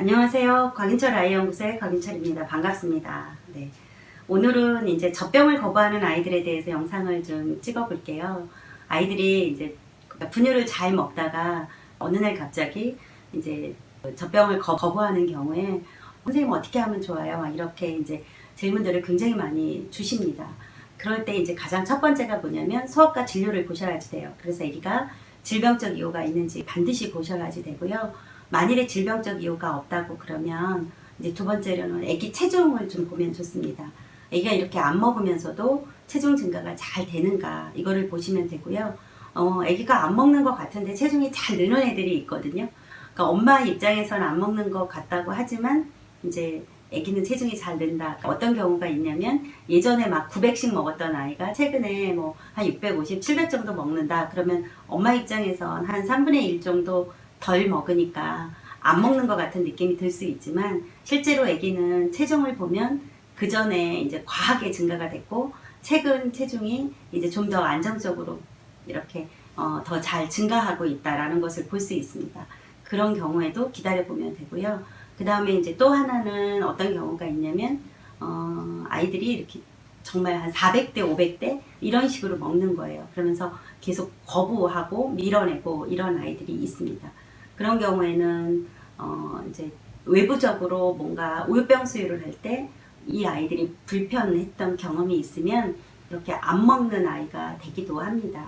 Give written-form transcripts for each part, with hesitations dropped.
안녕하세요. 곽인철 아이연구소의 곽인철입니다. 반갑습니다. 네. 오늘은 이제 젖병을 거부하는 아이들에 대해서 영상을 좀 찍어 볼게요. 아이들이 이제 분유를 잘 먹다가 어느 날 갑자기 이제 젖병을 거부하는 경우에 선생님 어떻게 하면 좋아요? 막 이렇게 이제 질문들을 굉장히 많이 주십니다. 그럴 때 이제 가장 첫 번째가 뭐냐면 소아과 진료를 보셔야지 돼요. 그래서 아기가 질병적 이유가 있는지 반드시 보셔야지 되고요. 만일에 질병적 이유가 없다고 그러면 이제 두 번째로는 아기 체중을 좀 보면 좋습니다. 아기가 이렇게 안 먹으면서도 체중 증가가 잘 되는가 이거를 보시면 되고요. 아기가 안 먹는 것 같은데 체중이 잘 느는 애들이 있거든요. 그러니까 엄마 입장에서는 안 먹는 것 같다고 하지만 이제 아기는 체중이 잘 는다. 어떤 경우가 있냐면 예전에 막 900씩 먹었던 아이가 최근에 뭐 한 650, 700 정도 먹는다. 그러면 엄마 입장에선 한 3분의 1 정도 덜 먹으니까 안 먹는 것 같은 느낌이 들 수 있지만 실제로 아기는 체중을 보면 그 전에 이제 과하게 증가가 됐고 최근 체중이 이제 좀 더 안정적으로 이렇게 더 잘 증가하고 있다라는 것을 볼 수 있습니다. 그런 경우에도 기다려 보면 되고요. 그 다음에 이제 또 하나는 어떤 경우가 있냐면 아이들이 이렇게 정말 한 400대 500대 이런 식으로 먹는 거예요. 그러면서 계속 거부하고 밀어내고 이런 아이들이 있습니다. 그런 경우에는 이제 외부적으로 뭔가 우유병 수유를 할 때 이 아이들이 불편했던 경험이 있으면 이렇게 안 먹는 아이가 되기도 합니다.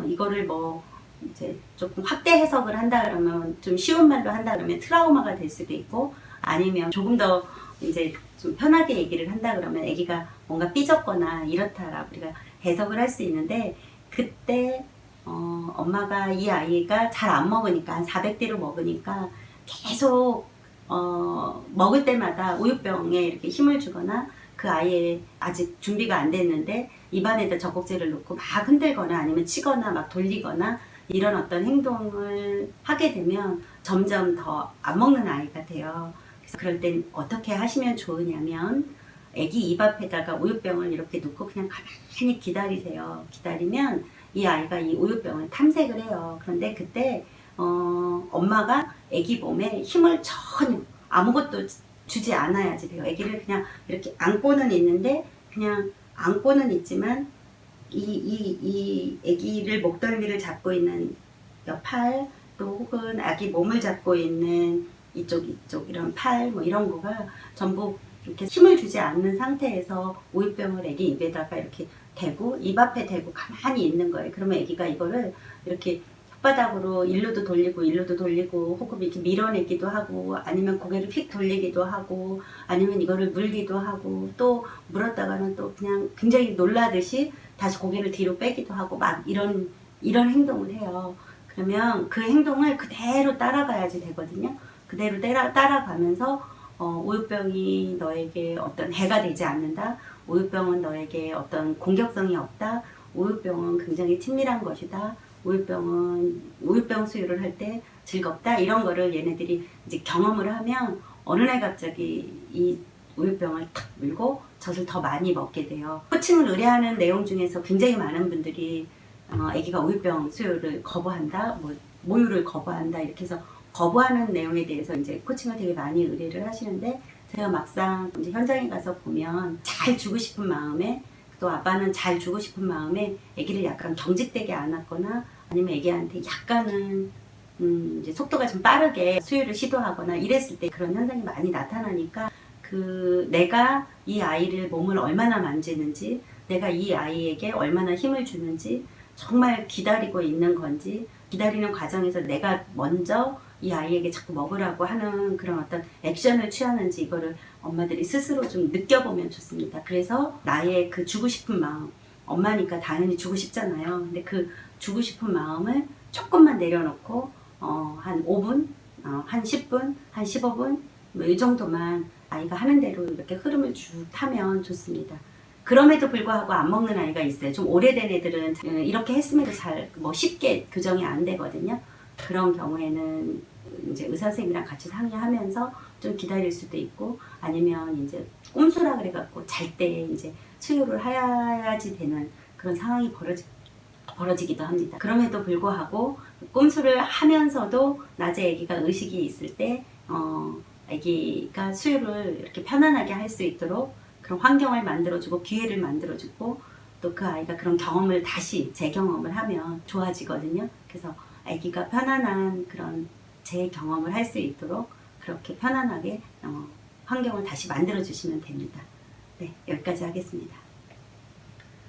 이거를 뭐 이제 조금 확대 해석을 한다 그러면 좀 쉬운 말로 한다 그러면 트라우마가 될 수도 있고 아니면 조금 더 이제 좀 편하게 얘기를 한다 그러면 아기가 뭔가 삐졌거나 이렇다라고 우리가 해석을 할 수 있는데 그때 엄마가 이 아이가 잘 안 먹으니까 한 400대로 먹으니까 계속 먹을 때마다 우유병에 이렇게 힘을 주거나 그 아이의 아직 준비가 안 됐는데 입안에다 젖꼭지를 놓고 막 흔들거나 아니면 치거나 막 돌리거나 이런 어떤 행동을 하게 되면 점점 더 안 먹는 아이가 돼요. 그래서 그럴 땐 어떻게 하시면 좋으냐면 아기 입 앞에다가 우유병을 이렇게 놓고 그냥 가만히 기다리세요. 기다리면 이 아이가 이 우유병을 탐색을 해요. 그런데 그때 엄마가 아기 몸에 힘을 전혀 아무것도 주지 않아야지 돼요. 아기를 그냥 이렇게 안고는 있는데 그냥 안고는 있지만 이 아기를 목덜미를 잡고 있는 팔 또 혹은 아기 몸을 잡고 있는 이쪽 이런 팔 뭐 이런 거가 전부 이렇게 힘을 주지 않는 상태에서 우유병을 아기 입에다가 이렇게 대고 입 앞에 대고 가만히 있는 거예요. 그러면 아기가 이거를 이렇게 혓바닥으로 일로도 돌리고 일로도 돌리고 혹은 이렇게 밀어내기도 하고 아니면 고개를 휙 돌리기도 하고 아니면 이거를 물기도 하고 또 물었다가는 또 그냥 굉장히 놀라듯이 다시 고개를 뒤로 빼기도 하고 막 이런 행동을 해요. 그러면 그 행동을 그대로 따라가야지 되거든요. 그대로 따라가면서 우유병이 너에게 어떤 해가 되지 않는다. 우유병은 너에게 어떤 공격성이 없다. 우유병은 굉장히 친밀한 것이다. 우유병 수유를 할 때 즐겁다. 이런 거를 얘네들이 이제 경험을 하면 어느 날 갑자기 이 우유병을 탁 물고 젖을 더 많이 먹게 돼요. 코칭을 의뢰하는 내용 중에서 굉장히 많은 분들이 아기가 우유병 수유를 거부한다, 뭐 모유를 거부한다 이렇게 해서 거부하는 내용에 대해서 이제 코칭을 되게 많이 의뢰를 하시는데 제가 막상 이제 현장에 가서 보면 잘 주고 싶은 마음에 또 아빠는 잘 주고 싶은 마음에 아기를 약간 경직되게 안았거나 아니면 아기한테 약간은 이제 속도가 좀 빠르게 수유를 시도하거나 이랬을 때 그런 현상이 많이 나타나니까 내가 이 아이를 몸을 얼마나 만지는지 내가 이 아이에게 얼마나 힘을 주는지 정말 기다리고 있는 건지 기다리는 과정에서 내가 먼저 이 아이에게 자꾸 먹으라고 하는 그런 어떤 액션을 취하는지 이거를 엄마들이 스스로 좀 느껴보면 좋습니다. 그래서 나의 그 주고 싶은 마음, 엄마니까 당연히 주고 싶잖아요. 근데 그 주고 싶은 마음을 조금만 내려놓고 한 5분, 한 10분, 한 15분 뭐 이 정도만 아이가 하는 대로 이렇게 흐름을 쭉 타면 좋습니다. 그럼에도 불구하고 안 먹는 아이가 있어요. 좀 오래된 애들은 이렇게 했음에도 잘 뭐 쉽게 교정이 안 되거든요. 그런 경우에는 이제 의사 선생님이랑 같이 상의하면서 좀 기다릴 수도 있고 아니면 이제 꼼수라 그래갖고 잘 때 이제 수유를 해야지 되는 그런 상황이 벌어지기도 합니다. 그럼에도 불구하고 꼼수를 하면서도 낮에 아기가 의식이 있을 때 아기가 수유를 이렇게 편안하게 할 수 있도록 그런 환경을 만들어주고 기회를 만들어주고 또 그 아이가 그런 경험을 다시 재경험을 하면 좋아지거든요. 그래서 아기가 편안한 그런 재경험을 할 수 있도록 그렇게 편안하게 환경을 다시 만들어 주시면 됩니다. 네, 여기까지 하겠습니다.